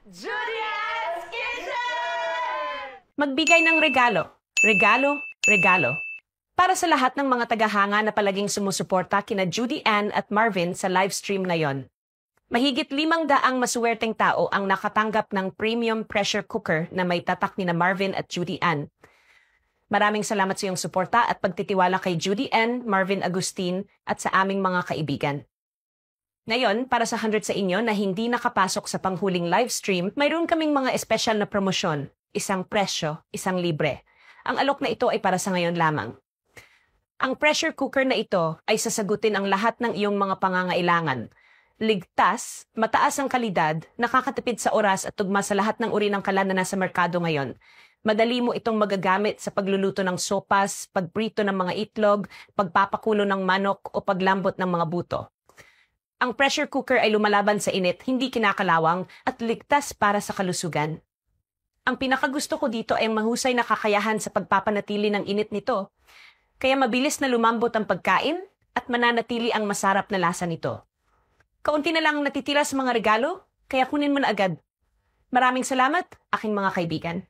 Juliet's Kitchen! Magbigay ng regalo. Regalo, regalo. Para sa lahat ng mga tagahanga na palaging sumusuporta kina Judy Ann at Marvin sa livestream ngayon. Mahigit 500 masuwerteng tao ang nakatanggap ng premium pressure cooker na may tatak ni na Marvin at Judy Ann. Maraming salamat sa iyong suporta at pagtitiwala kay Judy Ann, Marvin Agustin at sa aming mga kaibigan. Ngayon, para sa 100 sa inyo na hindi nakapasok sa panghuling livestream, mayroon kaming mga espesyal na promosyon, isang presyo, isang libre. Ang alok na ito ay para sa ngayon lamang. Ang pressure cooker na ito ay sasagutin ang lahat ng iyong mga pangangailangan. Ligtas, mataas ang kalidad, nakakatipid sa oras at tugma sa lahat ng uri ng kalan na nasa merkado ngayon. Madali mo itong magagamit sa pagluluto ng sopas, pagprito ng mga itlog, pagpapakulo ng manok o paglambot ng mga buto. Ang pressure cooker ay lumalaban sa init, hindi kinakalawang at ligtas para sa kalusugan. Ang pinakagusto ko dito ay ang mahusay na kakayahan sa pagpapanatili ng init nito. Kaya mabilis na lumambot ang pagkain at mananatili ang masarap na lasa nito. Kaunti na lang natitira sa mga regalo, kaya kunin mo na agad. Maraming salamat, aking mga kaibigan.